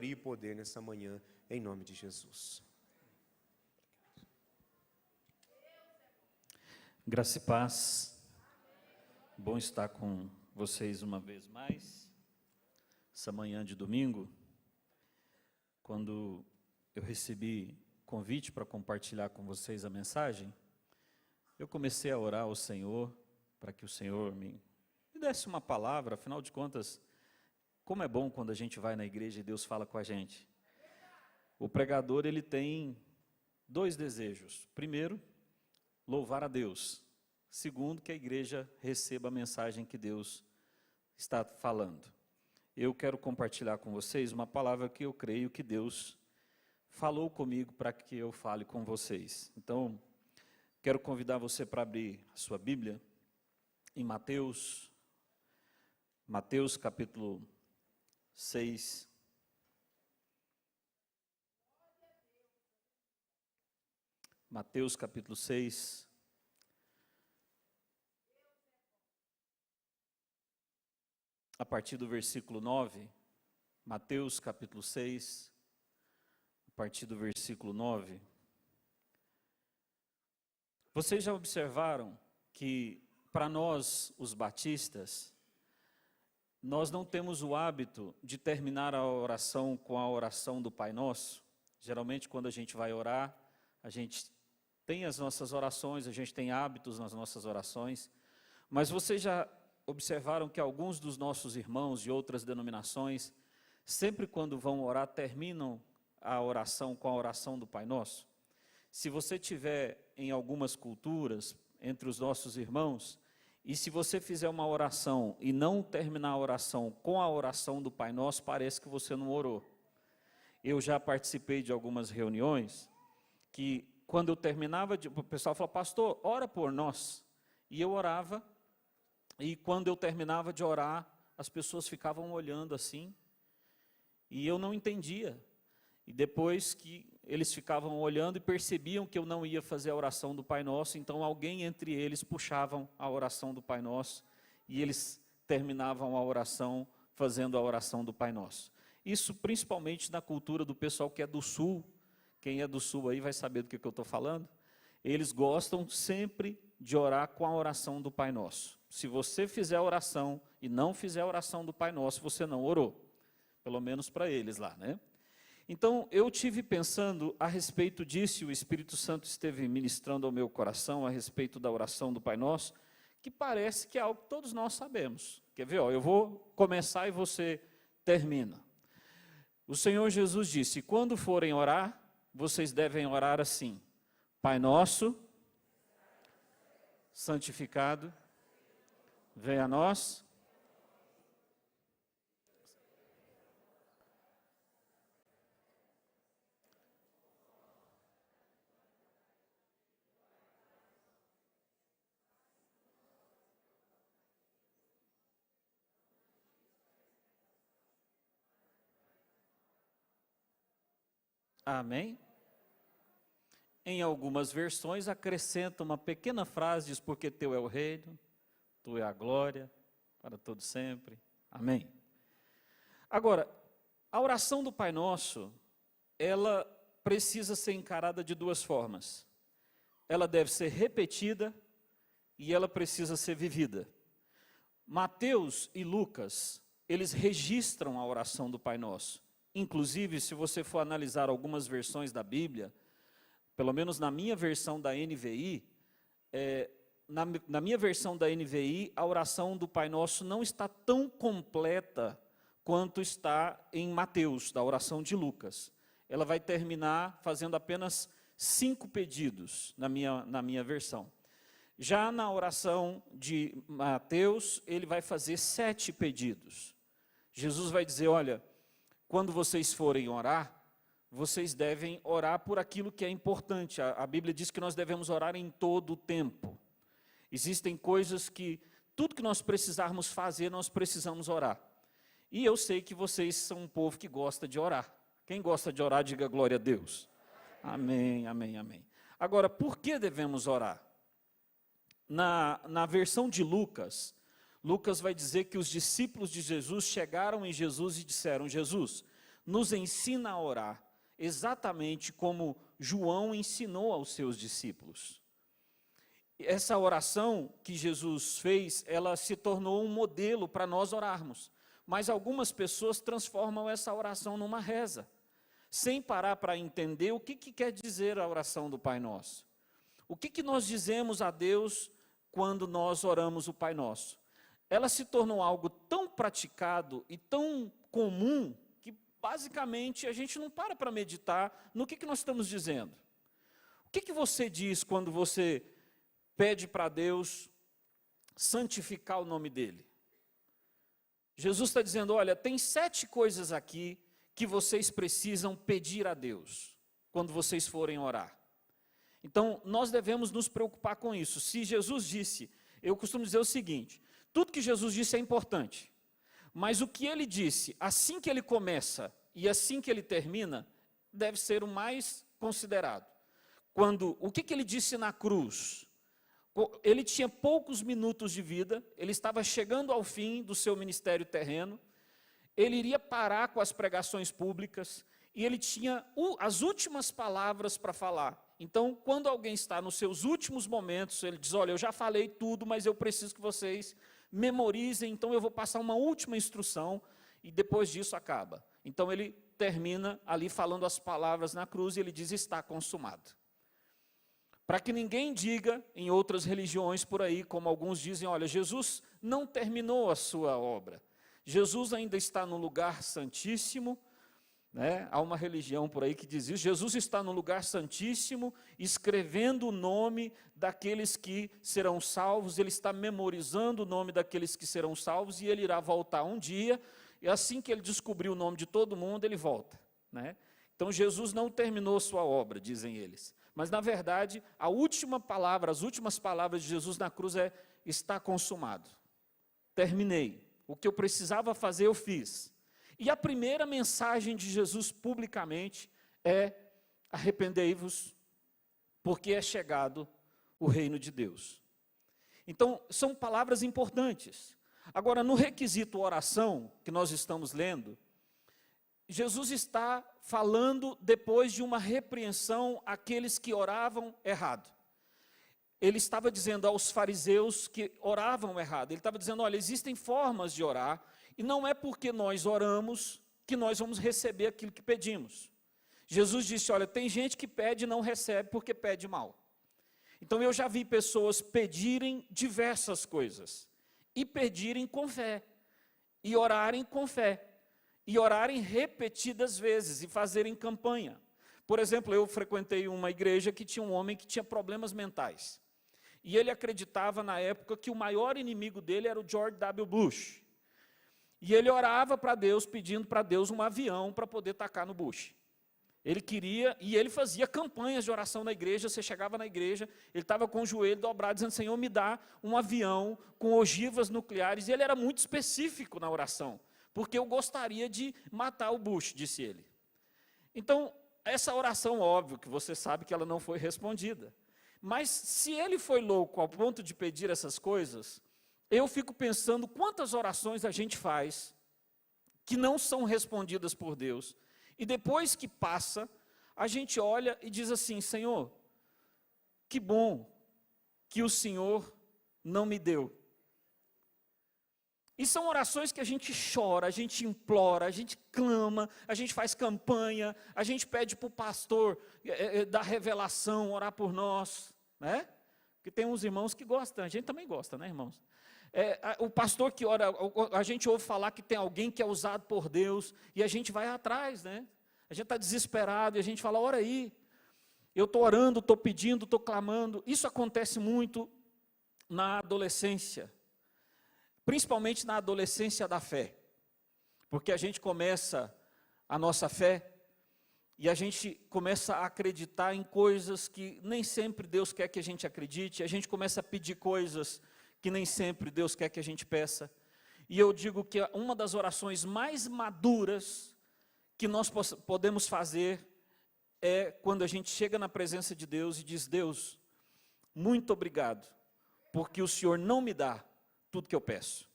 e poder nessa manhã, em nome de Jesus. Graça e paz. Bom estar com vocês uma vez mais, essa manhã de domingo. Quando eu recebi convite para compartilhar com vocês a mensagem, eu comecei a orar ao Senhor, para que o Senhor me desse uma palavra. Afinal de contas, como é bom quando a gente vai na igreja e Deus fala com a gente. O pregador, ele tem dois desejos. Primeiro, louvar a Deus. Segundo, que a igreja receba a mensagem que Deus está falando. Eu quero compartilhar com vocês uma palavra que eu creio que Deus falou comigo para que eu fale com vocês. Então, quero convidar você para abrir a sua Bíblia em Mateus capítulo 6. Mateus capítulo 6. A partir do versículo 9. Mateus capítulo 6. A partir do versículo 9. Vocês já observaram que, para nós, os batistas, nós não temos o hábito de terminar a oração com a oração do Pai Nosso? Geralmente, quando a gente vai orar, a gente tem as nossas orações, a gente tem hábitos nas nossas orações, mas vocês já observaram que alguns dos nossos irmãos de outras denominações, sempre quando vão orar, terminam a oração com a oração do Pai Nosso? Se você tiver em algumas culturas, entre os nossos irmãos, e se você fizer uma oração e não terminar a oração com a oração do Pai Nosso, parece que você não orou. Eu já participei de algumas reuniões que, quando eu terminava, o pessoal falava: pastor, ora por nós. E eu orava, e quando eu terminava de orar, as pessoas ficavam olhando assim, e eu não entendia. E depois que eles ficavam olhando e percebiam que eu não ia fazer a oração do Pai Nosso, então alguém entre eles puxavam a oração do Pai Nosso e eles terminavam a oração fazendo a oração do Pai Nosso. Isso principalmente na cultura do pessoal que é do Sul. Quem é do Sul aí vai saber do que eu estou falando. Eles gostam sempre de orar com a oração do Pai Nosso. Se você fizer a oração e não fizer a oração do Pai Nosso, você não orou. Pelo menos para eles lá, né? Então, eu tive pensando a respeito disso, e o Espírito Santo esteve ministrando ao meu coração a respeito da oração do Pai Nosso, que parece que é algo que todos nós sabemos. Quer ver? Eu vou começar e você termina. O Senhor Jesus disse: quando forem orar, vocês devem orar assim: Pai Nosso, santificado, venha a nós. Amém? Em algumas versões acrescenta uma pequena frase, diz: porque teu é o reino, tu é a glória, para todo sempre. Amém? Agora, a oração do Pai Nosso, ela precisa ser encarada de duas formas. Ela deve ser repetida e ela precisa ser vivida. Mateus e Lucas, eles registram a oração do Pai Nosso. Inclusive, se você for analisar algumas versões da Bíblia, pelo menos na minha versão da NVI, na minha versão da NVI, a oração do Pai Nosso não está tão completa quanto está em Mateus, da oração de Lucas. Ela vai terminar fazendo apenas 5 pedidos na minha versão. Já na oração de Mateus, ele vai fazer 7 pedidos. Jesus vai dizer: olha, quando vocês forem orar, vocês devem orar por aquilo que é importante. A Bíblia diz que nós devemos orar em todo o tempo. Existem coisas que, tudo que nós precisarmos fazer, nós precisamos orar. E eu sei que vocês são um povo que gosta de orar. Quem gosta de orar, diga glória a Deus. Amém, amém, amém. Agora, por que devemos orar? Na versão de Lucas, Lucas vai dizer que os discípulos de Jesus chegaram em Jesus e disseram: Jesus, nos ensina a orar, exatamente como João ensinou aos seus discípulos. Essa oração que Jesus fez, ela se tornou um modelo para nós orarmos. Mas algumas pessoas transformam essa oração numa reza, sem parar para entender o que quer dizer a oração do Pai Nosso. O que nós dizemos a Deus quando nós oramos o Pai Nosso? Ela se tornou algo tão praticado e tão comum que basicamente a gente não para meditar no que nós estamos dizendo. O que você diz quando você pede para Deus santificar o nome dele? Jesus está dizendo, olha, tem 7 coisas aqui que vocês precisam pedir a Deus quando vocês forem orar. Então, nós devemos nos preocupar com isso. Se Jesus disse, eu costumo dizer o seguinte, tudo que Jesus disse é importante, mas o que ele disse, assim que ele começa e assim que ele termina, deve ser o mais considerado. O que ele disse na cruz? Ele tinha poucos minutos de vida, ele estava chegando ao fim do seu ministério terreno, ele iria parar com as pregações públicas, e ele tinha as últimas palavras para falar. Então, quando alguém está nos seus últimos momentos, ele diz, olha, eu já falei tudo, mas eu preciso que vocês memorizem, então eu vou passar uma última instrução, e depois disso acaba. Então, ele termina ali falando as palavras na cruz, e ele diz, está consumado. Para que ninguém diga, em outras religiões por aí, como alguns dizem, olha, Jesus não terminou a sua obra. Jesus ainda está no lugar santíssimo, né? Há uma religião por aí que diz isso, Jesus está no lugar santíssimo, escrevendo o nome daqueles que serão salvos, ele está memorizando o nome daqueles que serão salvos, e ele irá voltar um dia, e assim que ele descobrir o nome de todo mundo, ele volta, né? Então Jesus não terminou sua obra, dizem eles. Mas, na verdade, a última palavra, as últimas palavras de Jesus na cruz é, está consumado. Terminei. O que eu precisava fazer, eu fiz. E a primeira mensagem de Jesus publicamente é, arrependei-vos, porque é chegado o reino de Deus. Então, são palavras importantes. Agora, no requisito oração, que nós estamos lendo, Jesus está falando depois de uma repreensão àqueles que oravam errado. Ele estava dizendo aos fariseus que oravam errado. Ele estava dizendo, olha, existem formas de orar, e não é porque nós oramos que nós vamos receber aquilo que pedimos. Jesus disse, olha, tem gente que pede e não recebe porque pede mal. Então eu já vi pessoas pedirem diversas coisas, e pedirem com fé, e orarem com fé, e orarem repetidas vezes, e fazerem campanha. Por exemplo, eu frequentei uma igreja que tinha um homem que tinha problemas mentais. E ele acreditava na época que o maior inimigo dele era o George W. Bush. E ele orava para Deus, pedindo para Deus um avião para poder tacar no Bush. Ele queria, e ele fazia campanhas de oração na igreja. Você chegava na igreja, ele estava com o joelho dobrado, dizendo, Senhor, me dá um avião com ogivas nucleares. E ele era muito específico na oração, porque eu gostaria de matar o Bush, disse ele. Então, essa oração, óbvio, que você sabe que ela não foi respondida. Mas se ele foi louco ao ponto de pedir essas coisas, eu fico pensando quantas orações a gente faz que não são respondidas por Deus, e depois que passa, a gente olha e diz assim, Senhor, que bom que o Senhor não me deu. E são orações que a gente chora, a gente implora, a gente clama, a gente faz campanha, a gente pede para o pastor da revelação orar por nós, né? Porque tem uns irmãos que gostam, a gente também gosta, né, irmãos? O pastor que ora, a gente ouve falar que tem alguém que é usado por Deus, e a gente vai atrás, né? A gente está desesperado, e a gente fala, ora aí, eu estou orando, estou pedindo, estou clamando. Isso acontece muito na adolescência, principalmente na adolescência da fé, porque a gente começa a nossa fé, e a gente começa a acreditar em coisas que nem sempre Deus quer que a gente acredite, a gente começa a pedir coisas que nem sempre Deus quer que a gente peça, e eu digo que uma das orações mais maduras que nós podemos fazer é quando a gente chega na presença de Deus e diz, Deus, muito obrigado, porque o Senhor não me dá tudo que eu peço.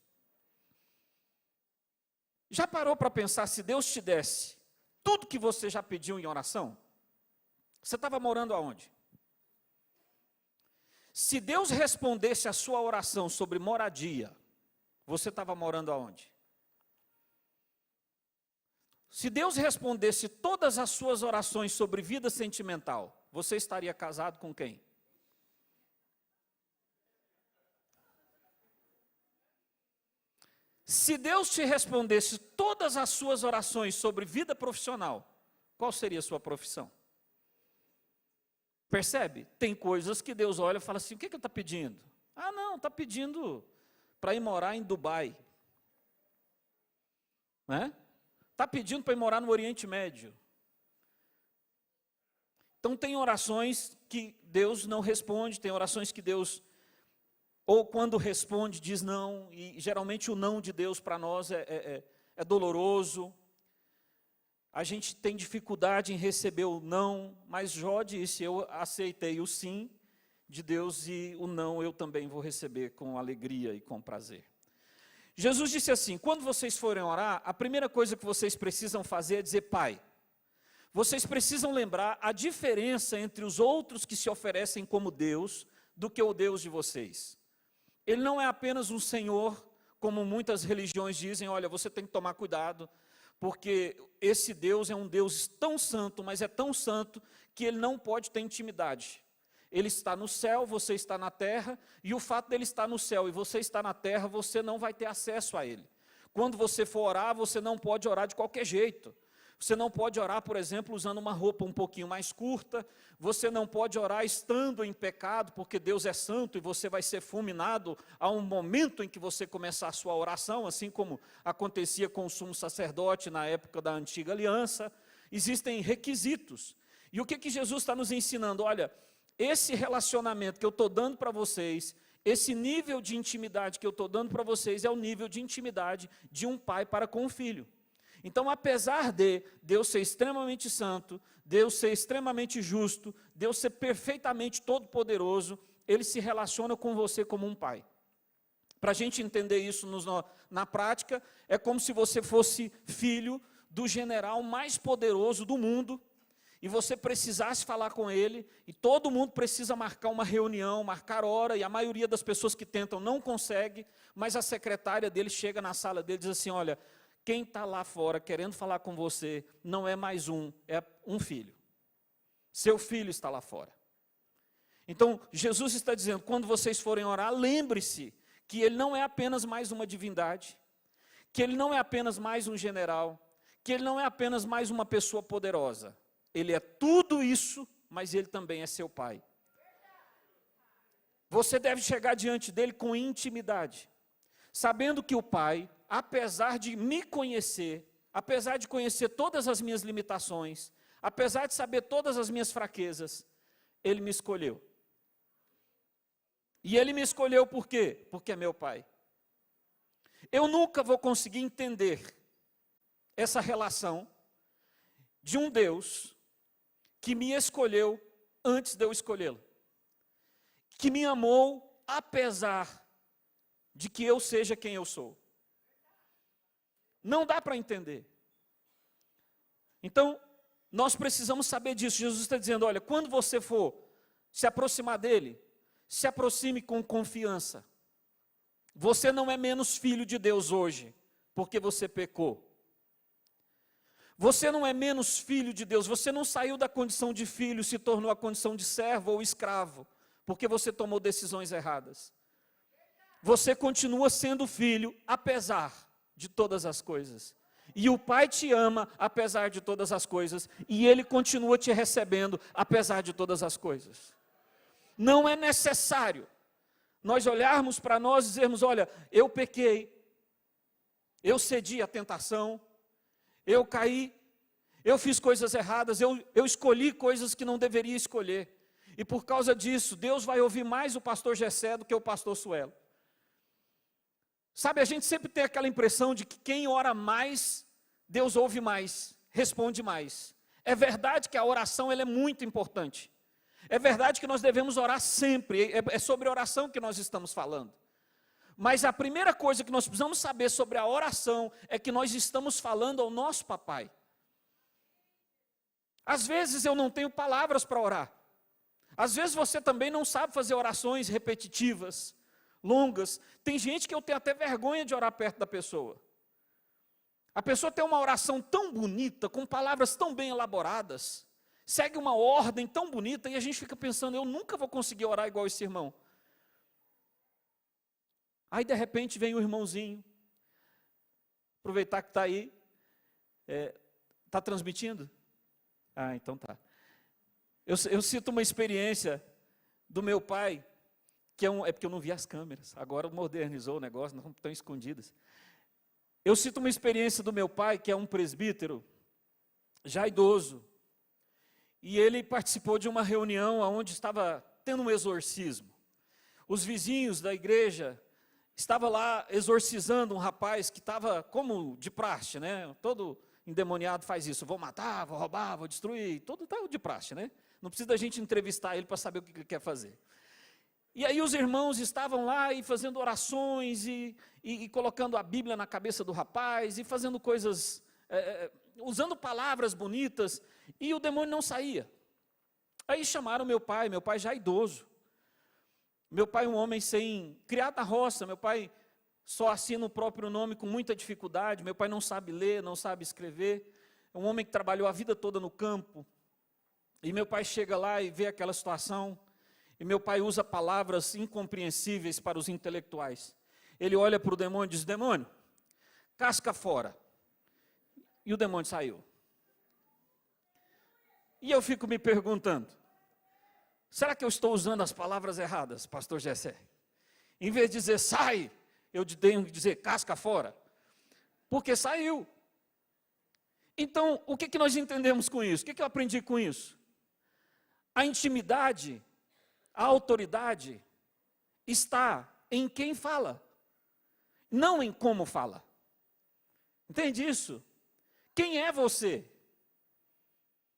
Já parou para pensar, se Deus te desse tudo que você já pediu em oração? Você estava morando aonde? Se Deus respondesse a sua oração sobre moradia, você estava morando aonde? Se Deus respondesse todas as suas orações sobre vida sentimental, você estaria casado com quem? Se Deus te respondesse todas as suas orações sobre vida profissional, qual seria a sua profissão? Percebe? Tem coisas que Deus olha e fala assim, o que ele está pedindo? Ah, não, está pedindo para ir morar em Dubai. Né? Está pedindo para ir morar no Oriente Médio. Então tem orações que Deus não responde, tem orações que Deus, ou quando responde, diz não, e geralmente o não de Deus para nós é doloroso. A gente tem dificuldade em receber o não, mas Jó disse, eu aceitei o sim de Deus e o não eu também vou receber com alegria e com prazer. Jesus disse assim, quando vocês forem orar, a primeira coisa que vocês precisam fazer é dizer, Pai. Vocês precisam lembrar a diferença entre os outros que se oferecem como Deus, do que o Deus de vocês. Ele não é apenas um Senhor, como muitas religiões dizem, olha, você tem que tomar cuidado, porque esse Deus é um Deus tão santo, mas é tão santo, que ele não pode ter intimidade. Ele está no céu, você está na terra, e o fato dele estar no céu e você estar na terra, você não vai ter acesso a ele. Quando você for orar, você não pode orar de qualquer jeito. Você não pode orar, por exemplo, usando uma roupa um pouquinho mais curta, você não pode orar estando em pecado, porque Deus é santo e você vai ser fulminado a um momento em que você começar a sua oração, assim como acontecia com o sumo sacerdote na época da antiga aliança. Existem requisitos. E o que Jesus está nos ensinando? Olha, esse relacionamento que eu estou dando para vocês, esse nível de intimidade que eu estou dando para vocês, é o nível de intimidade de um pai para com o filho. Então, apesar de Deus ser extremamente santo, Deus ser extremamente justo, Deus ser perfeitamente todo-poderoso, Ele se relaciona com você como um pai. Para a gente entender isso na prática, é como se você fosse filho do general mais poderoso do mundo, e você precisasse falar com ele, e todo mundo precisa marcar uma reunião, marcar hora, e a maioria das pessoas que tentam não consegue, mas a secretária dele chega na sala dele e diz assim, olha, quem está lá fora querendo falar com você não é mais é um filho. Seu filho está lá fora. Então, Jesus está dizendo, quando vocês forem orar, lembre-se que Ele não é apenas mais uma divindade, que Ele não é apenas mais um general, que Ele não é apenas mais uma pessoa poderosa. Ele é tudo isso, mas Ele também é seu Pai. Você deve chegar diante dEle com intimidade, sabendo que o Pai, apesar de me conhecer, apesar de conhecer todas as minhas limitações, apesar de saber todas as minhas fraquezas, Ele me escolheu. E Ele me escolheu por quê? Porque é meu Pai. Eu nunca vou conseguir entender essa relação de um Deus que me escolheu antes de eu escolhê-lo, que me amou apesar de que eu seja quem eu sou. Não dá para entender. Então, nós precisamos saber disso. Jesus está dizendo, olha, quando você for se aproximar dele, se aproxime com confiança. Você não é menos filho de Deus hoje, porque você pecou. Você não é menos filho de Deus, você não saiu da condição de filho, se tornou a condição de servo ou escravo, porque você tomou decisões erradas. Você continua sendo filho, apesar de todas as coisas. E o Pai te ama, apesar de todas as coisas, e Ele continua te recebendo, apesar de todas as coisas. Não é necessário nós olharmos para nós e dizermos, olha, eu pequei, eu cedi à tentação, eu caí, eu fiz coisas erradas, eu escolhi coisas que não deveria escolher. E por causa disso, Deus vai ouvir mais o pastor Gessé do que o pastor Suelo. Sabe, a gente sempre tem aquela impressão de que quem ora mais, Deus ouve mais, responde mais. É verdade que a oração ela é muito importante. É verdade que nós devemos orar sempre, é sobre oração que nós estamos falando. Mas a primeira coisa que nós precisamos saber sobre a oração é que nós estamos falando ao nosso papai. Às vezes eu não tenho palavras para orar. Às vezes você também não sabe fazer orações repetitivas, longas. Tem gente que eu tenho até vergonha de orar perto da pessoa. A pessoa tem uma oração tão bonita, com palavras tão bem elaboradas, segue uma ordem tão bonita, e a gente fica pensando, eu nunca vou conseguir orar igual esse irmão. Aí de repente vem o irmãozinho, aproveitar que está aí, está transmitindo? Ah, então tá. Eu cito uma experiência do meu pai, que é porque eu não vi as câmeras, agora modernizou o negócio, não estão escondidas. Eu cito uma experiência do meu pai, que é um presbítero, já idoso, e ele participou de uma reunião onde estava tendo um exorcismo. Os vizinhos da igreja estavam lá exorcizando um rapaz que estava como de praxe, né? Todo endemoniado faz isso, vou matar, vou roubar, vou destruir, todo está de praxe, né? Não precisa da gente entrevistar ele para saber o que ele quer fazer. E aí os irmãos estavam lá e fazendo orações e colocando a Bíblia na cabeça do rapaz e fazendo coisas, usando palavras bonitas, e o demônio não saía. Aí chamaram meu pai já idoso. Meu pai um homem criado na roça, meu pai só assina o próprio nome com muita dificuldade, meu pai não sabe ler, não sabe escrever, é um homem que trabalhou a vida toda no campo, e meu pai chega lá e vê aquela situação, e meu pai usa palavras incompreensíveis para os intelectuais. Ele olha para o demônio e diz, demônio, casca fora. E o demônio saiu. E eu fico me perguntando, será que eu estou usando as palavras erradas, pastor Gessé? Em vez de dizer, sai, eu tenho que dizer, casca fora. Porque saiu. Então, o que nós entendemos com isso? O que eu aprendi com isso? A intimidade, a autoridade está em quem fala, não em como fala. Entende isso? Quem é você?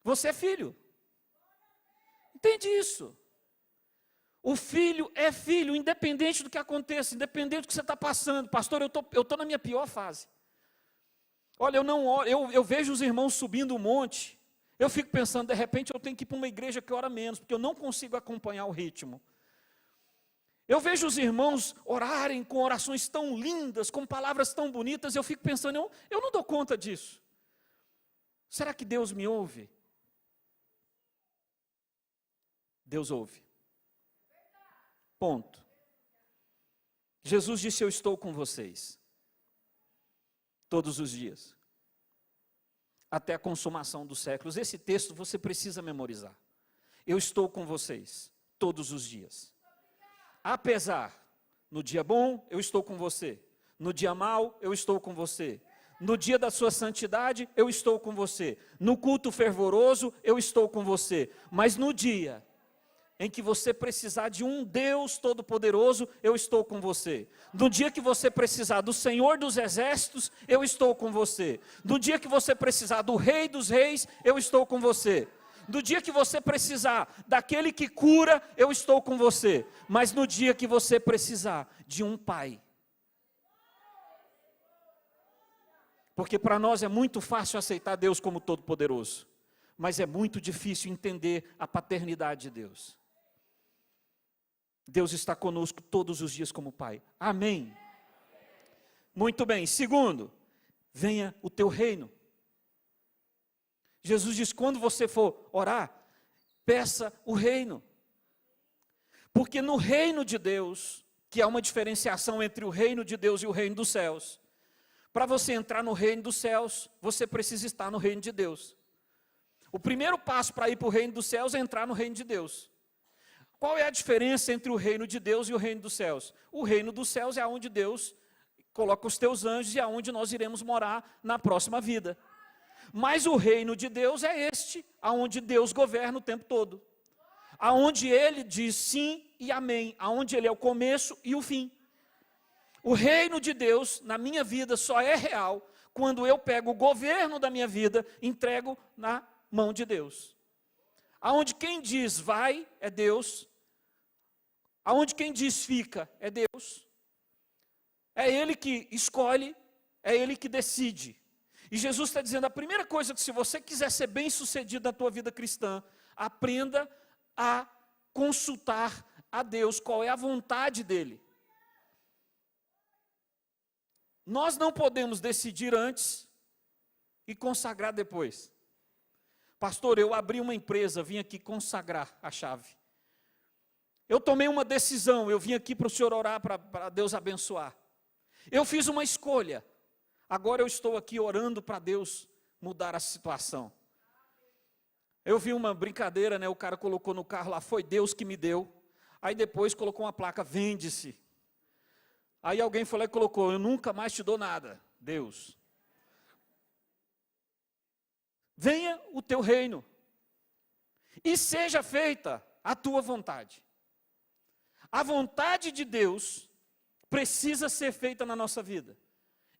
Você é filho. Entende isso? O filho é filho, independente do que aconteça, independente do que você está passando. Pastor, eu estou na minha pior fase. Olha, eu vejo os irmãos subindo um monte, eu fico pensando, de repente eu tenho que ir para uma igreja que ora menos, porque eu não consigo acompanhar o ritmo. Eu vejo os irmãos orarem com orações tão lindas, com palavras tão bonitas, eu fico pensando, eu não dou conta disso. Será que Deus me ouve? Deus ouve. Ponto. Jesus disse, eu estou com vocês, todos os dias, até a consumação dos séculos. Esse texto você precisa memorizar. Eu estou com vocês, todos os dias. Apesar, no dia bom, eu estou com você. No dia mau, eu estou com você. No dia da sua santidade, eu estou com você. No culto fervoroso, eu estou com você. Mas no dia em que você precisar de um Deus Todo-Poderoso, eu estou com você. No dia que você precisar do Senhor dos Exércitos, eu estou com você. No dia que você precisar do Rei dos Reis, eu estou com você. No dia que você precisar daquele que cura, eu estou com você. Mas no dia que você precisar de um pai. Porque para nós é muito fácil aceitar Deus como Todo-Poderoso, mas é muito difícil entender a paternidade de Deus. Deus está conosco todos os dias como Pai. Amém. Muito bem. Segundo, venha o teu reino. Jesus diz, quando você for orar, peça o reino. Porque no reino de Deus, que é uma diferenciação entre o reino de Deus e o reino dos céus, para você entrar no reino dos céus, você precisa estar no reino de Deus. O primeiro passo para ir para o reino dos céus é entrar no reino de Deus. Qual é a diferença entre o reino de Deus e o reino dos céus? O reino dos céus é onde Deus coloca os teus anjos e é onde nós iremos morar na próxima vida. Mas o reino de Deus é este, aonde Deus governa o tempo todo. Aonde Ele diz sim e amém, aonde Ele é o começo e o fim. O reino de Deus na minha vida só é real quando eu pego o governo da minha vida e entrego na mão de Deus. Aonde quem diz vai é Deus, aonde quem diz fica é Deus, é Ele que escolhe, é Ele que decide. E Jesus está dizendo, a primeira coisa que se você quiser ser bem sucedido na tua vida cristã, aprenda a consultar a Deus, qual é a vontade dEle. Nós não podemos decidir antes e consagrar depois. Pastor, eu abri uma empresa, vim aqui consagrar a chave. Eu tomei uma decisão, eu vim aqui para o senhor orar, para Deus abençoar. Eu fiz uma escolha, agora eu estou aqui orando para Deus mudar a situação. Eu vi uma brincadeira, né? O cara colocou no carro lá, foi Deus que me deu. Aí depois colocou uma placa, vende-se. Aí alguém foi lá e colocou, eu nunca mais te dou nada, Deus. Venha o teu reino, e seja feita a tua vontade. A vontade de Deus precisa ser feita na nossa vida,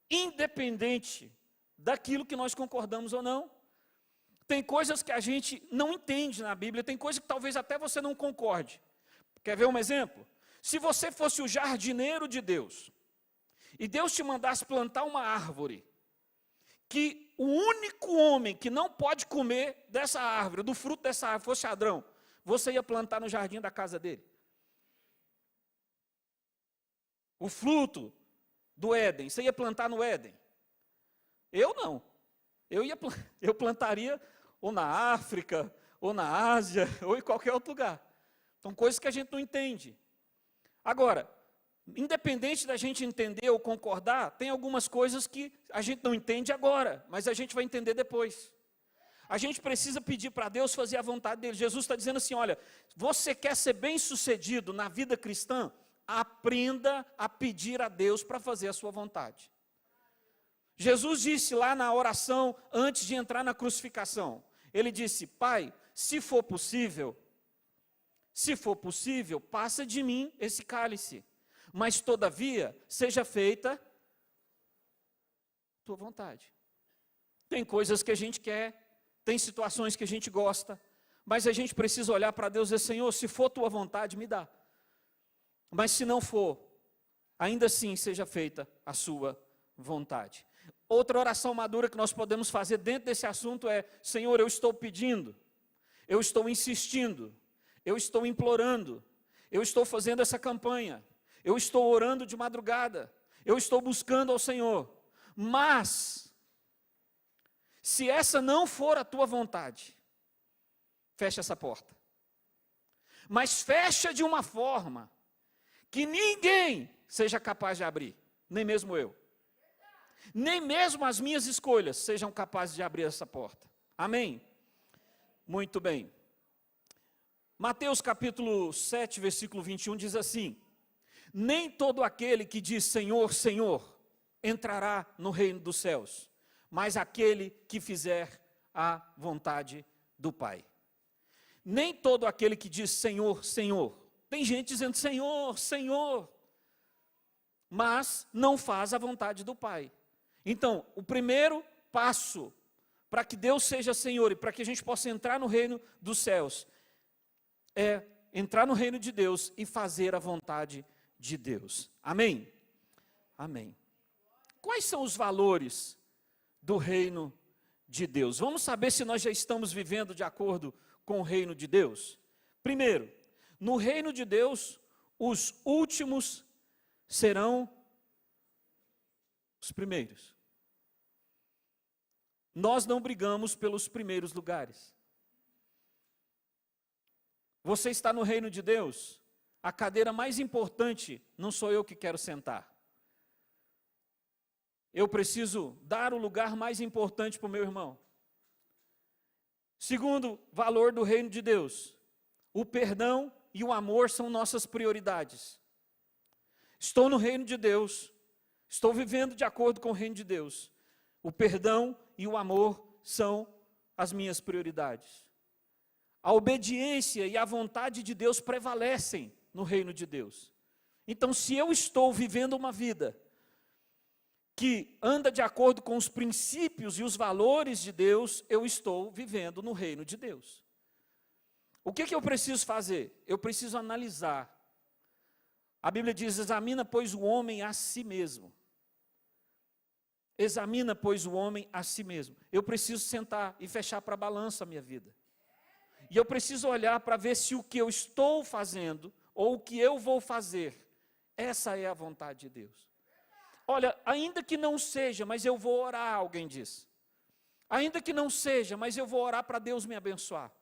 independente daquilo que nós concordamos ou não. Tem coisas que a gente não entende na Bíblia, tem coisas que talvez até você não concorde. Quer ver um exemplo? Se você fosse o jardineiro de Deus, e Deus te mandasse plantar uma árvore, que o único homem que não pode comer dessa árvore, do fruto dessa árvore, fosse Adão, você ia plantar no jardim da casa dele? O fruto do Éden, você ia plantar no Éden? Eu não. Eu plantaria ou na África, ou na Ásia, ou em qualquer outro lugar. São coisas que a gente não entende. Agora, independente da gente entender ou concordar, tem algumas coisas que a gente não entende agora, mas a gente vai entender depois. A gente precisa pedir para Deus fazer a vontade dele. Jesus está dizendo assim, olha, você quer ser bem sucedido na vida cristã? Aprenda a pedir a Deus para fazer a sua vontade. Jesus disse lá na oração, antes de entrar na crucificação, ele disse, Pai, se for possível, passa de mim esse cálice, mas todavia, seja feita a tua vontade. Tem coisas que a gente quer, tem situações que a gente gosta, mas a gente precisa olhar para Deus e dizer, Senhor, se for tua vontade, me dá. Mas se não for, ainda assim seja feita a sua vontade. Outra oração madura que nós podemos fazer dentro desse assunto é, Senhor, eu estou pedindo, eu estou insistindo, eu estou implorando, eu estou fazendo essa campanha, eu estou orando de madrugada, eu estou buscando ao Senhor, mas, se essa não for a tua vontade, fecha essa porta. Mas fecha de uma forma que ninguém seja capaz de abrir, nem mesmo eu. Nem mesmo as minhas escolhas sejam capazes de abrir essa porta. Amém? Muito bem. Mateus capítulo 7, versículo 21 diz assim, nem todo aquele que diz Senhor, Senhor, entrará no reino dos céus, mas aquele que fizer a vontade do Pai. Nem todo aquele que diz Senhor, Senhor, tem gente dizendo Senhor, Senhor, mas não faz a vontade do Pai. Então, o primeiro passo para que Deus seja Senhor e para que a gente possa entrar no reino dos céus é entrar no reino de Deus e fazer a vontade de Deus. Amém? Amém. Quais são os valores do reino de Deus? Vamos saber se nós já estamos vivendo de acordo com o reino de Deus? Primeiro, no reino de Deus, os últimos serão os primeiros. Nós não brigamos pelos primeiros lugares. Você está no reino de Deus, a cadeira mais importante não sou eu que quero sentar. Eu preciso dar o lugar mais importante para o meu irmão. Segundo valor do reino de Deus, o perdão e o amor são nossas prioridades. Estou no reino de Deus, estou vivendo de acordo com o reino de Deus. O perdão e o amor são as minhas prioridades. A obediência e a vontade de Deus prevalecem no reino de Deus. Então, se eu estou vivendo uma vida que anda de acordo com os princípios e os valores de Deus, eu estou vivendo no reino de Deus. O que eu preciso fazer? Eu preciso analisar. A Bíblia diz, examina, pois, o homem a si mesmo. Examina, pois, o homem a si mesmo. Eu preciso sentar e fechar para a balança a minha vida. E eu preciso olhar para ver se o que eu estou fazendo, ou o que eu vou fazer, essa é a vontade de Deus. Olha, ainda que não seja, mas eu vou orar, alguém diz. Ainda que não seja, mas eu vou orar para Deus me abençoar.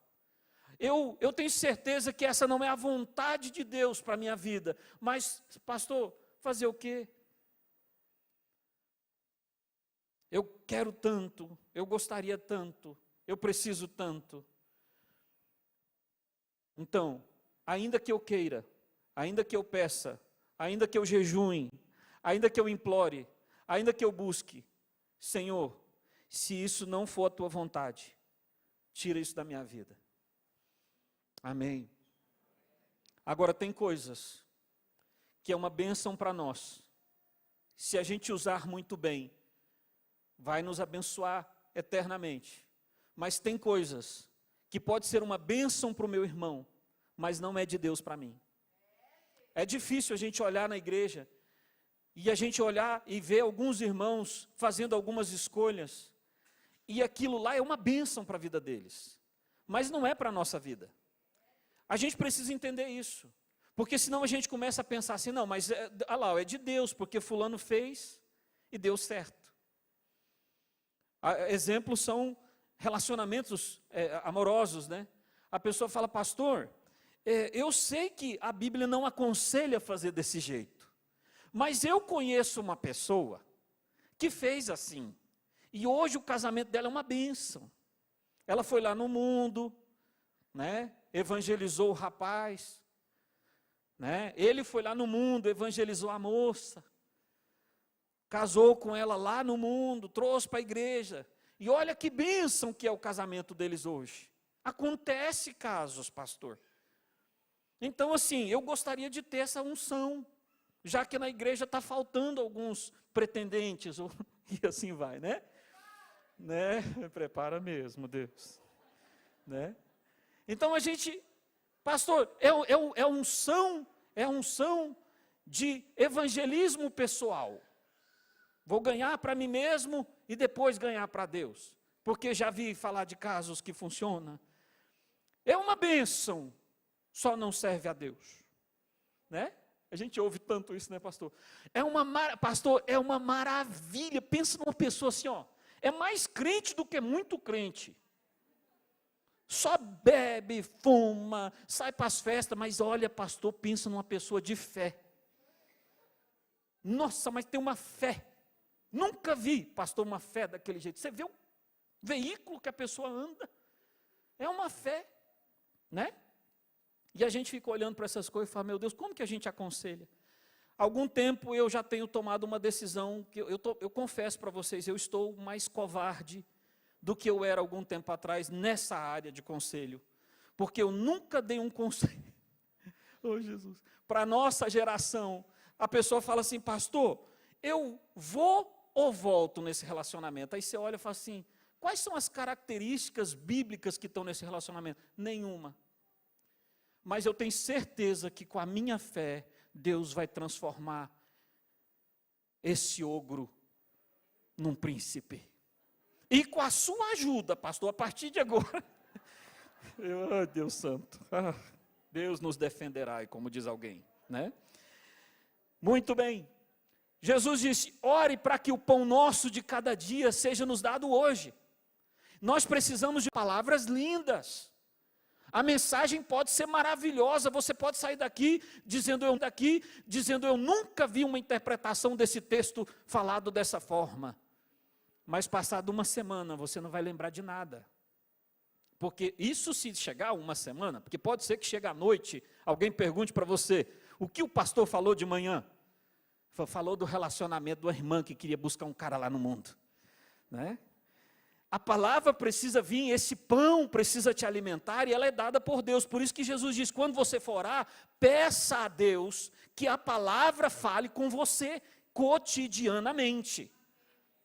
Eu tenho certeza que essa não é a vontade de Deus para a minha vida. Mas, pastor, fazer o quê? Eu quero tanto, eu gostaria tanto, eu preciso tanto. Então, ainda que eu queira, ainda que eu peça, ainda que eu jejue, ainda que eu implore, ainda que eu busque, Senhor, se isso não for a tua vontade, tira isso da minha vida. Amém. Agora tem coisas que é uma bênção para nós. Se a gente usar muito bem, vai nos abençoar eternamente. Mas tem coisas que pode ser uma bênção para o meu irmão, mas não é de Deus para mim. É difícil a gente olhar na igreja e a gente olhar e ver alguns irmãos fazendo algumas escolhas, e aquilo lá é uma bênção para a vida deles, mas não é para a nossa vida. A gente precisa entender isso, porque senão a gente começa a pensar assim, não, mas é de Deus, porque fulano fez e deu certo. Exemplos são relacionamentos amorosos, né? A pessoa fala, pastor, eu sei que a Bíblia não aconselha fazer desse jeito, mas eu conheço uma pessoa que fez assim, e hoje o casamento dela é uma bênção. Ela foi lá no mundo, né? Evangelizou o rapaz, né? Ele foi lá no mundo, evangelizou a moça, casou com ela lá no mundo, trouxe para a igreja, e olha que bênção que é o casamento deles hoje. Acontece casos, pastor. Então assim, eu gostaria de ter essa unção, já que na igreja está faltando alguns pretendentes, e assim vai, né? Prepara mesmo, Deus. Né? Então a gente, pastor, é unção de evangelismo pessoal. Vou ganhar para mim mesmo e depois ganhar para Deus, porque já vi falar de casos que funciona. É uma bênção, só não serve a Deus, né? A gente ouve tanto isso, né, pastor? Pastor, é uma maravilha. Pensa numa pessoa assim, ó, é mais crente do que muito crente. Só bebe, fuma, sai para as festas, mas olha, pastor, pensa numa pessoa de fé. Nossa, mas tem uma fé. Nunca vi, pastor, uma fé daquele jeito. Você vê o veículo que a pessoa anda, é uma fé, né? E a gente fica olhando para essas coisas e fala, meu Deus, como que a gente aconselha? Há algum tempo eu já tenho tomado uma decisão, que eu confesso para vocês, eu estou mais covarde do que eu era algum tempo atrás nessa área de conselho, porque eu nunca dei um conselho, oh Jesus, para a nossa geração. A pessoa fala assim, pastor, eu vou ou volto nesse relacionamento? Aí você olha e fala assim, quais são as características bíblicas que estão nesse relacionamento? Nenhuma. Mas eu tenho certeza que com a minha fé, Deus vai transformar esse ogro num príncipe. E com a sua ajuda, pastor, a partir de agora, Deus santo, Deus nos defenderá, como diz alguém, né? Muito bem. Jesus disse, ore para que o pão nosso de cada dia seja nos dado hoje. Nós precisamos de palavras lindas. A mensagem pode ser maravilhosa, você pode sair daqui dizendo eu nunca vi uma interpretação desse texto falado dessa forma. Mas passado uma semana, você não vai lembrar de nada. Porque isso se chegar uma semana, porque pode ser que chegue à noite, alguém pergunte para você, o que o pastor falou de manhã? Falou do relacionamento de uma irmã que queria buscar um cara lá no mundo, né? A palavra precisa vir, esse pão precisa te alimentar, e ela é dada por Deus. Por isso que Jesus diz, quando você for orar, peça a Deus que a palavra fale com você cotidianamente.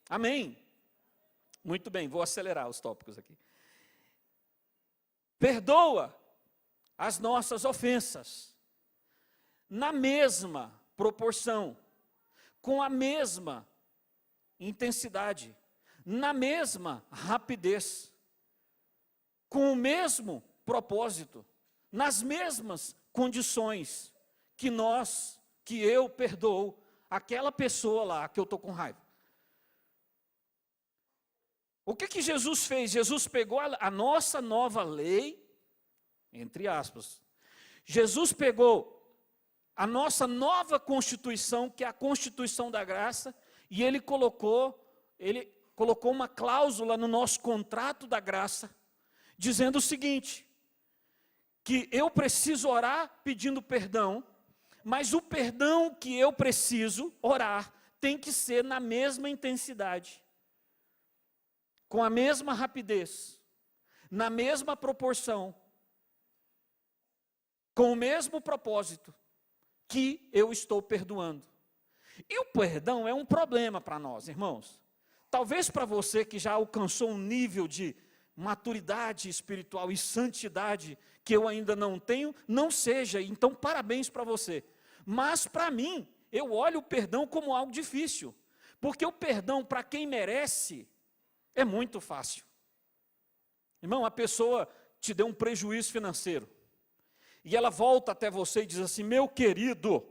Amém? Muito bem, vou acelerar os tópicos aqui. Perdoa as nossas ofensas, na mesma proporção, com a mesma intensidade, na mesma rapidez, com o mesmo propósito, nas mesmas condições que eu perdoo aquela pessoa lá que eu estou com raiva. O que Jesus fez? Jesus pegou a nossa nova lei, entre aspas. Jesus pegou a nossa nova Constituição, que é a Constituição da Graça, e ele colocou uma cláusula no nosso contrato da graça, dizendo o seguinte, que eu preciso orar pedindo perdão, mas o perdão que eu preciso orar tem que ser na mesma intensidade, com a mesma rapidez, na mesma proporção, com o mesmo propósito que eu estou perdoando. E o perdão é um problema para nós, irmãos. Talvez para você que já alcançou um nível de maturidade espiritual e santidade que eu ainda não tenho, não seja, então parabéns para você. Mas para mim, eu olho o perdão como algo difícil, porque o perdão para quem merece é muito fácil. Irmão, a pessoa te deu um prejuízo financeiro, e ela volta até você e diz assim, meu querido,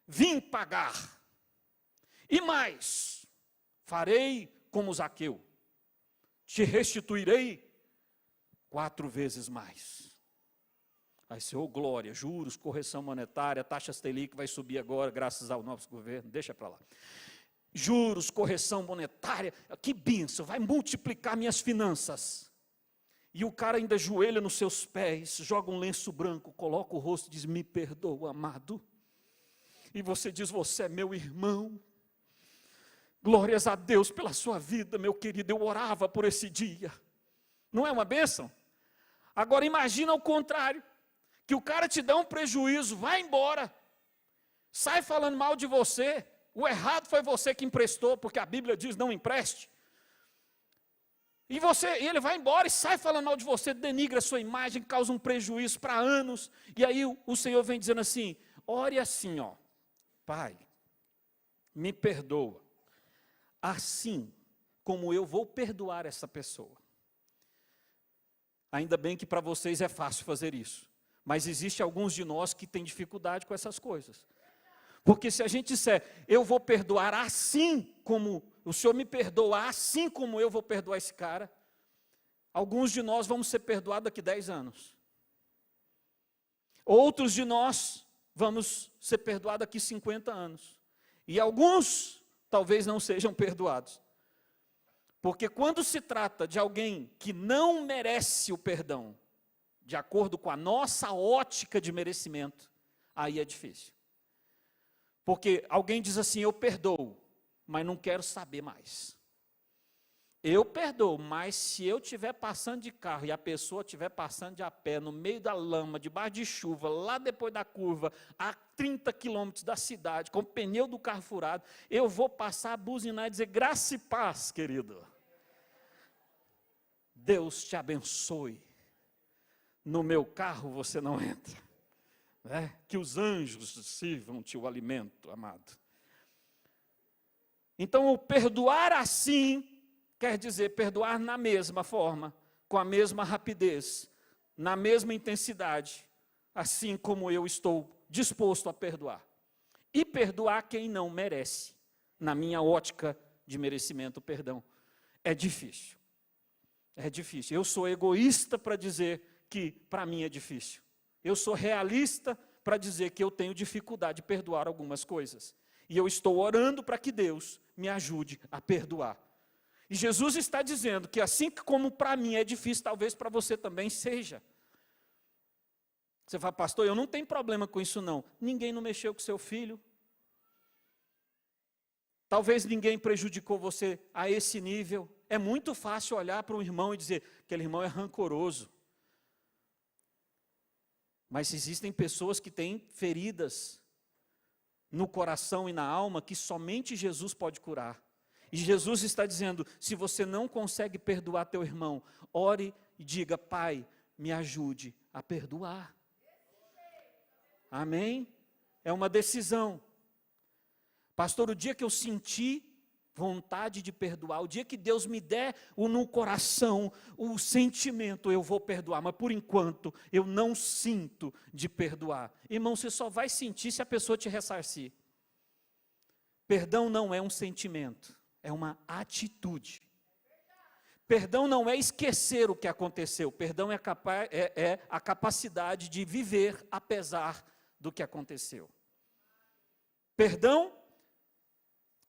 vim pagar, e mais, farei como Zaqueu, te restituirei 4 vezes mais. Aí você, ô glória, juros, correção monetária, taxa Selic vai subir agora, graças ao nosso governo, deixa para lá. Juros, correção monetária, que bênção, vai multiplicar minhas finanças. E o cara ainda ajoelha nos seus pés, joga um lenço branco, coloca o rosto e diz, me perdoa, amado. E você diz, você é meu irmão. Glórias a Deus pela sua vida, meu querido, eu orava por esse dia. Não é uma bênção? Agora imagina o contrário, que o cara te dá um prejuízo, vai embora, sai falando mal de você, o errado foi você que emprestou, porque a Bíblia diz, não empreste. E ele vai embora e sai falando mal de você, denigra a sua imagem, causa um prejuízo para anos. E aí o Senhor vem dizendo assim, ore assim, ó, Pai, me perdoa, assim como eu vou perdoar essa pessoa. Ainda bem que para vocês é fácil fazer isso, mas existe alguns de nós que têm dificuldade com essas coisas. Porque se a gente disser, eu vou perdoar assim como, o Senhor me perdoa assim como eu vou perdoar esse cara, alguns de nós vamos ser perdoados daqui 10 anos. Outros de nós vamos ser perdoados daqui 50 anos. E alguns talvez não sejam perdoados. Porque quando se trata de alguém que não merece o perdão, de acordo com a nossa ótica de merecimento, aí é difícil. Porque alguém diz assim, eu perdoo, mas não quero saber mais. Eu perdoo, mas se eu estiver passando de carro e a pessoa estiver passando de a pé, no meio da lama, debaixo de chuva, lá depois da curva, a 30 quilômetros da cidade, com o pneu do carro furado, eu vou passar a buzinar e dizer, graça e paz, querido. Deus te abençoe. No meu carro você não entra. Que os anjos sirvam-te o alimento, amado. Então, o perdoar assim, quer dizer perdoar na mesma forma, com a mesma rapidez, na mesma intensidade, assim como eu estou disposto a perdoar. E perdoar quem não merece, na minha ótica de merecimento, perdão. É difícil. É difícil. Eu sou egoísta para dizer que para mim é difícil. Eu sou realista para dizer que eu tenho dificuldade de perdoar algumas coisas. E eu estou orando para que Deus me ajude a perdoar. E Jesus está dizendo que assim como para mim é difícil, talvez para você também seja. Você fala, pastor, eu não tenho problema com isso não. Ninguém não mexeu com seu filho. Talvez ninguém prejudicou você a esse nível. É muito fácil olhar para um irmão e dizer, aquele irmão é rancoroso. Mas existem pessoas que têm feridas no coração e na alma que somente Jesus pode curar. E Jesus está dizendo, se você não consegue perdoar teu irmão, ore e diga, Pai, me ajude a perdoar. Amém? É uma decisão. Pastor, o dia que eu senti vontade de perdoar. O dia que Deus me der no coração o sentimento, eu vou perdoar. Mas por enquanto eu não sinto de perdoar. Irmão, você só vai sentir se a pessoa te ressarcir. Perdão não é um sentimento, é uma atitude. Perdão não é esquecer o que aconteceu. Perdão é a capacidade de viver apesar do que aconteceu. Perdão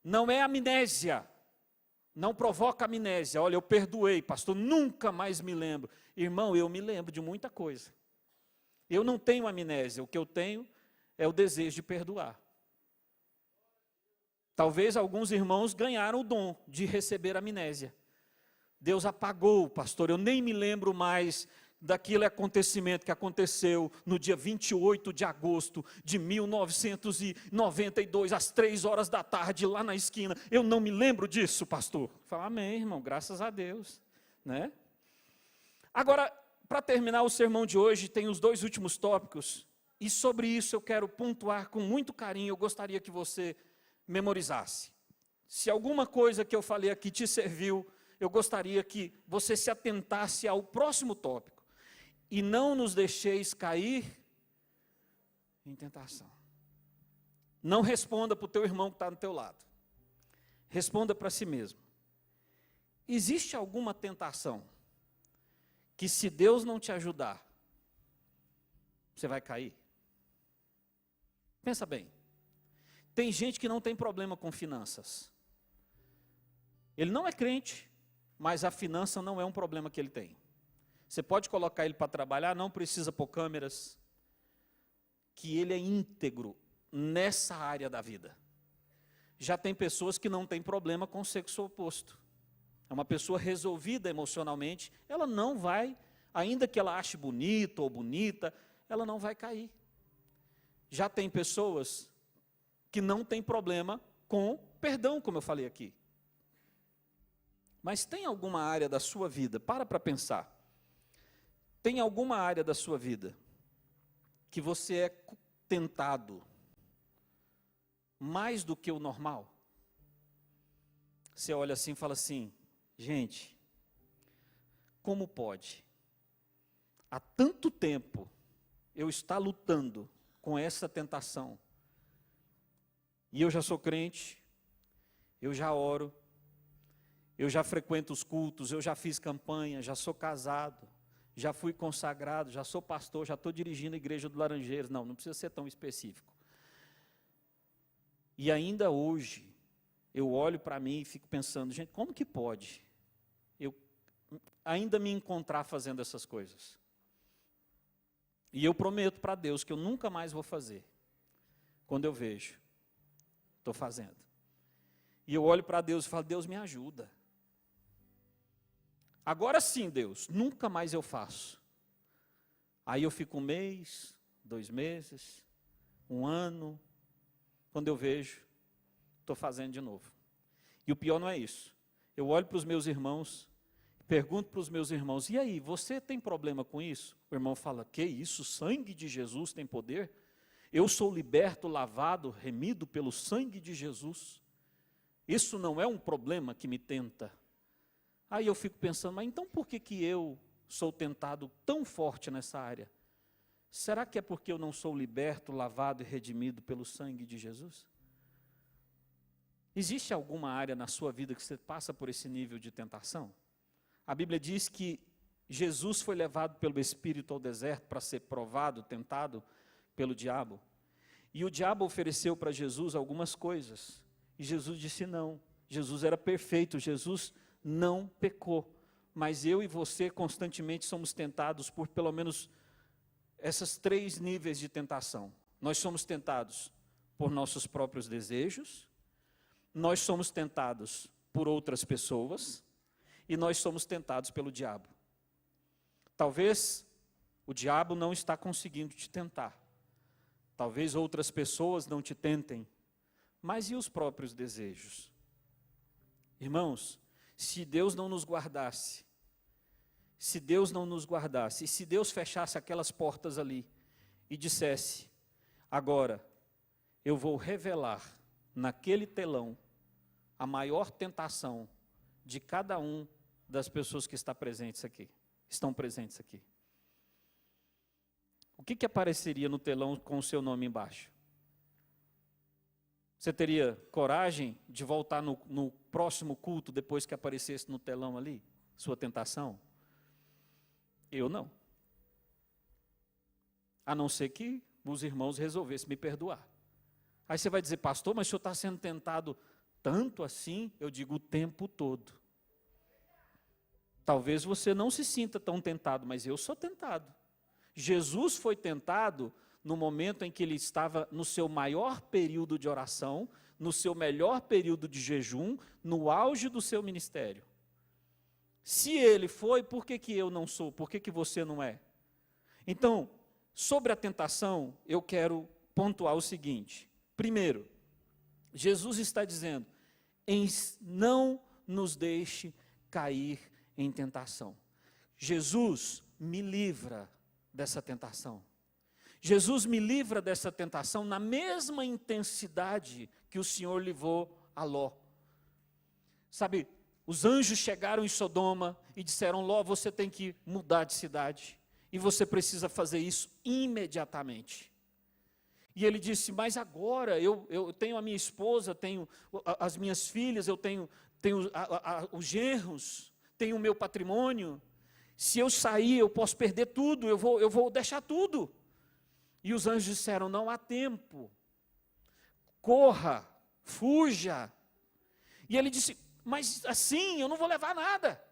não é amnésia, não provoca amnésia. Olha, eu perdoei, pastor, nunca mais me lembro. Irmão, eu me lembro de muita coisa. Eu não tenho amnésia, o que eu tenho é o desejo de perdoar. Talvez alguns irmãos ganharam o dom de receber amnésia. Deus apagou, pastor, eu nem me lembro mais daquele acontecimento que aconteceu no dia 28 de agosto de 1992, às 3 horas da tarde, lá na esquina. Eu não me lembro disso, pastor. Fala, amém, irmão, graças a Deus, né? Agora, para terminar o sermão de hoje, tem os 2 últimos tópicos, e sobre isso eu quero pontuar com muito carinho, eu gostaria que você memorizasse. Se alguma coisa que eu falei aqui te serviu, eu gostaria que você se atentasse ao próximo tópico. E não nos deixeis cair em tentação. Não responda para o teu irmão que está do teu lado. Responda para si mesmo. Existe alguma tentação que, se Deus não te ajudar, você vai cair? Pensa bem. Tem gente que não tem problema com finanças. Ele não é crente, mas a finança não é um problema que ele tem. Você pode colocar ele para trabalhar, não precisa pôr câmeras, que ele é íntegro nessa área da vida. Já tem pessoas que não têm problema com o sexo oposto. É uma pessoa resolvida emocionalmente, ela não vai, ainda que ela ache bonito ou bonita, ela não vai cair. Já tem pessoas que não têm problema com perdão, como eu falei aqui. Mas tem alguma área da sua vida, para pensar, tem alguma área da sua vida que você é tentado mais do que o normal? Você olha assim e fala assim, gente, como pode? Há tanto tempo eu estar lutando com essa tentação, e eu já sou crente, eu já oro, eu já frequento os cultos, eu já fiz campanha, já sou casado, já fui consagrado, já sou pastor, já estou dirigindo a igreja do Laranjeiras. Não precisa ser tão específico. E ainda hoje, eu olho para mim e fico pensando, gente, como que pode eu ainda me encontrar fazendo essas coisas? E eu prometo para Deus que eu nunca mais vou fazer. Quando eu vejo, estou fazendo. E eu olho para Deus e falo, Deus me ajuda. Agora sim, Deus, nunca mais eu faço. Aí eu fico 1 mês, 2 meses, 1 ano, quando eu vejo, estou fazendo de novo. E o pior não é isso. Eu olho para os meus irmãos, pergunto para os meus irmãos, e aí, você tem problema com isso? O irmão fala, que isso? O sangue de Jesus tem poder? Eu sou liberto, lavado, remido pelo sangue de Jesus. Isso não é um problema que me tenta. Aí eu fico pensando, mas então por que eu sou tentado tão forte nessa área? Será que é porque eu não sou liberto, lavado e redimido pelo sangue de Jesus? Existe alguma área na sua vida que você passa por esse nível de tentação? A Bíblia diz que Jesus foi levado pelo Espírito ao deserto para ser provado, tentado pelo diabo. E o diabo ofereceu para Jesus algumas coisas. E Jesus disse não. Jesus era perfeito, Jesus não pecou, mas eu e você constantemente somos tentados por pelo menos esses 3 níveis de tentação. Nós somos tentados por nossos próprios desejos, nós somos tentados por outras pessoas e nós somos tentados pelo diabo. Talvez o diabo não está conseguindo te tentar, talvez outras pessoas não te tentem, mas e os próprios desejos? Irmãos, se Deus não nos guardasse, se Deus não nos guardasse, e se Deus fechasse aquelas portas ali e dissesse, agora eu vou revelar naquele telão a maior tentação de cada um das pessoas que estão presentes aqui. O que apareceria no telão com o seu nome embaixo? Você teria coragem de voltar no próximo culto depois que aparecesse no telão ali, sua tentação? Eu não. A não ser que os irmãos resolvessem me perdoar. Aí você vai dizer, pastor, mas o senhor está sendo tentado tanto assim? Eu digo, o tempo todo. Talvez você não se sinta tão tentado, mas eu sou tentado. Jesus foi tentado no momento em que ele estava no seu maior período de oração, no seu melhor período de jejum, no auge do seu ministério. Se ele foi, por que eu não sou? Por que você não é? Então, sobre a tentação, eu quero pontuar o seguinte. Primeiro, Jesus está dizendo, não nos deixe cair em tentação. Jesus me livra dessa tentação. Jesus me livra dessa tentação na mesma intensidade que o Senhor livrou a Ló. Sabe, os anjos chegaram em Sodoma e disseram, Ló, você tem que mudar de cidade. E você precisa fazer isso imediatamente. E ele disse, mas agora eu tenho a minha esposa, tenho as minhas filhas, eu tenho os genros, tenho o meu patrimônio. Se eu sair, eu posso perder tudo, eu vou deixar tudo. E os anjos disseram, não há tempo, corra, fuja. E ele disse, mas assim eu não vou levar nada.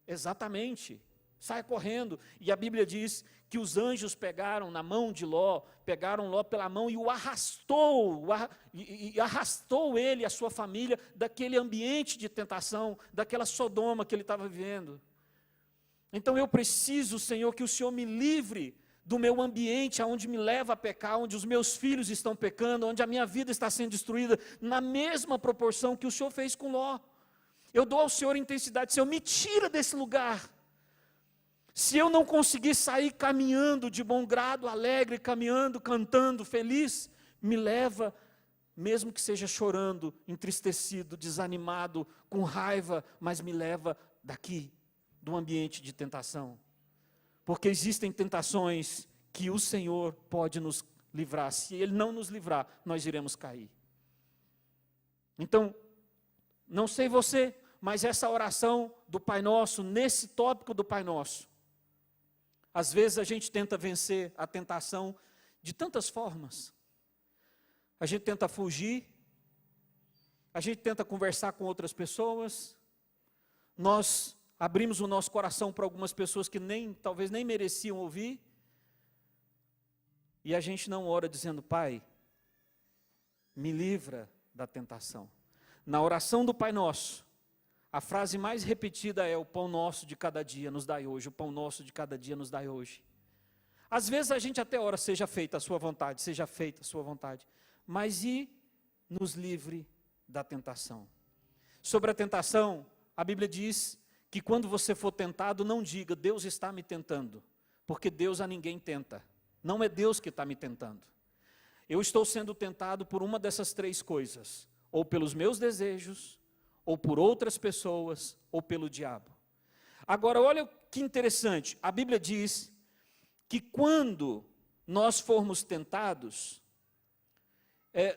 Exatamente, saia correndo. E a Bíblia diz que os anjos pegaram na mão de Ló, pegaram Ló pela mão e o arrastou, e arrastou ele e a sua família daquele ambiente de tentação, daquela Sodoma que ele estava vivendo. Então eu preciso, Senhor, que o Senhor me livre do meu ambiente, aonde me leva a pecar, onde os meus filhos estão pecando, onde a minha vida está sendo destruída, na mesma proporção que o Senhor fez com Ló. Eu dou ao Senhor intensidade, Senhor, me tira desse lugar. Se eu não conseguir sair caminhando de bom grado, alegre, caminhando, cantando, feliz, me leva, mesmo que seja chorando, entristecido, desanimado, com raiva, mas me leva daqui, do ambiente de tentação. Porque existem tentações que o Senhor pode nos livrar. Se Ele não nos livrar, nós iremos cair. Então, não sei você, mas essa oração do Pai Nosso, nesse tópico do Pai Nosso, às vezes a gente tenta vencer a tentação de tantas formas. A gente tenta fugir, a gente tenta conversar com outras pessoas, nós abrimos o nosso coração para algumas pessoas que talvez nem mereciam ouvir, e a gente não ora dizendo, Pai, me livra da tentação. Na oração do Pai Nosso, a frase mais repetida é, o pão nosso de cada dia nos dai hoje, o pão nosso de cada dia nos dai hoje. Às vezes a gente até ora, seja feita a sua vontade, seja feita a sua vontade, mas e nos livre da tentação? Sobre a tentação, a Bíblia diz que quando você for tentado, não diga, Deus está me tentando, porque Deus a ninguém tenta, não é Deus que está me tentando. Eu estou sendo tentado por uma dessas três coisas, ou pelos meus desejos, ou por outras pessoas, ou pelo diabo. Agora, olha que interessante, a Bíblia diz que quando nós formos tentados,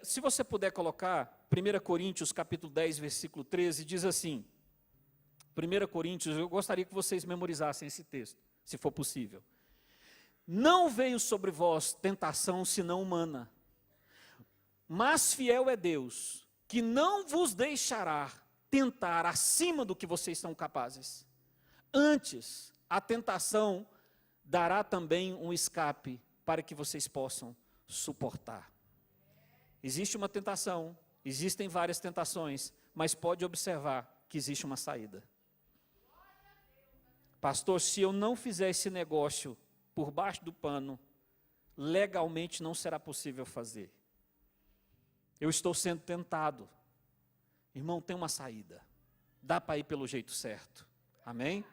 se você puder colocar, 1 Coríntios capítulo 10, versículo 13, diz assim, 1 Coríntios, eu gostaria que vocês memorizassem esse texto, se for possível. Não veio sobre vós tentação senão humana, mas fiel é Deus, que não vos deixará tentar acima do que vocês são capazes. Antes, a tentação dará também um escape para que vocês possam suportar. Existe uma tentação, existem várias tentações, mas pode observar que existe uma saída. Pastor, se eu não fizer esse negócio por baixo do pano, legalmente não será possível fazer. Eu estou sendo tentado. Irmão, tem uma saída. Dá para ir pelo jeito certo. Amém?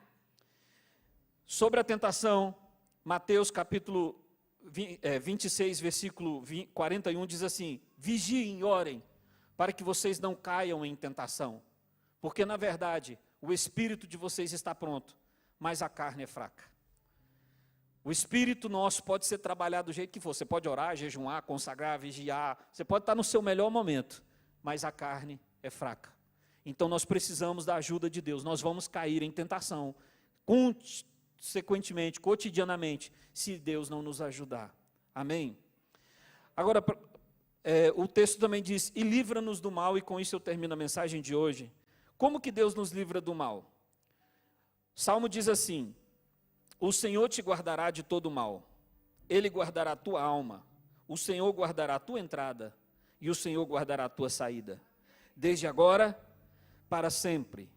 Sobre a tentação, Mateus capítulo 26, versículo 41 diz assim, vigiem e orem, para que vocês não caiam em tentação. Porque, na verdade, o espírito de vocês está pronto, mas a carne é fraca. O espírito nosso pode ser trabalhado do jeito que for. Você pode orar, jejuar, consagrar, vigiar. Você pode estar no seu melhor momento, mas a carne é fraca. Então nós precisamos da ajuda de Deus. Nós vamos cair em tentação, consequentemente, cotidianamente, se Deus não nos ajudar. Amém? Agora, o texto também diz, e livra-nos do mal, e com isso eu termino a mensagem de hoje. Como que Deus nos livra do mal? O Salmo diz assim, o Senhor te guardará de todo mal, Ele guardará a tua alma, o Senhor guardará a tua entrada, e o Senhor guardará a tua saída, desde agora para sempre.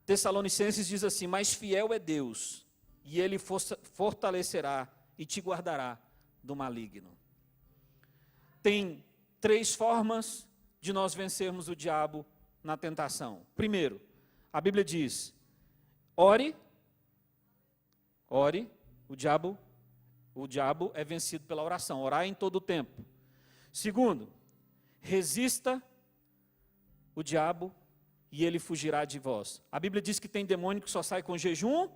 Tessalonicenses diz assim, mas fiel é Deus, e Ele fortalecerá e te guardará do maligno. Tem 3 formas de nós vencermos o diabo na tentação. Primeiro, a Bíblia diz, ore, o diabo é vencido pela oração, orar em todo o tempo. Segundo, resista o diabo e ele fugirá de vós. A Bíblia diz que tem demônio que só sai com jejum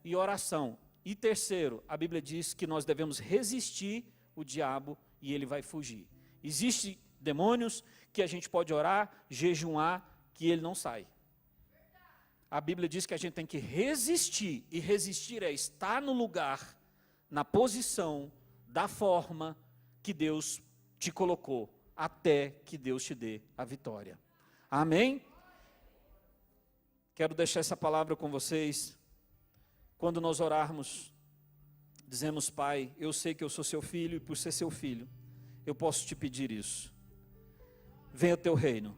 e oração. E terceiro, a Bíblia diz que nós devemos resistir o diabo e ele vai fugir. Existem demônios que a gente pode orar, jejuar, que ele não sai. A Bíblia diz que a gente tem que resistir, e resistir é estar no lugar, na posição, da forma que Deus te colocou, até que Deus te dê a vitória. Amém? Quero deixar essa palavra com vocês. Quando nós orarmos, dizemos, Pai, eu sei que eu sou seu filho, e por ser seu filho, eu posso te pedir isso. Venha o teu reino,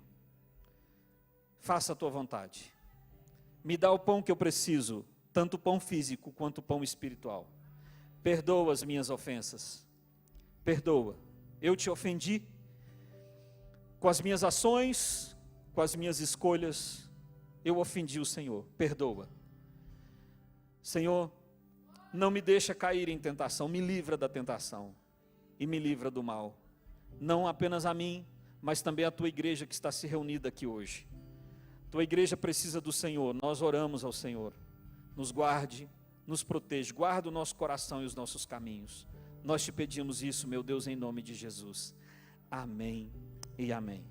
faça a tua vontade. Me dá o pão que eu preciso, tanto o pão físico quanto o pão espiritual. Perdoa as minhas ofensas. Perdoa. Eu te ofendi com as minhas ações, com as minhas escolhas. Eu ofendi o Senhor. Perdoa. Senhor, não me deixa cair em tentação. Me livra da tentação e me livra do mal. Não apenas a mim, mas também a tua igreja que está se reunida aqui hoje. Tua igreja precisa do Senhor, nós oramos ao Senhor, nos guarde, nos proteja, guarda o nosso coração e os nossos caminhos. Nós te pedimos isso, meu Deus, em nome de Jesus. Amém e amém.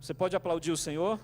Você pode aplaudir o Senhor?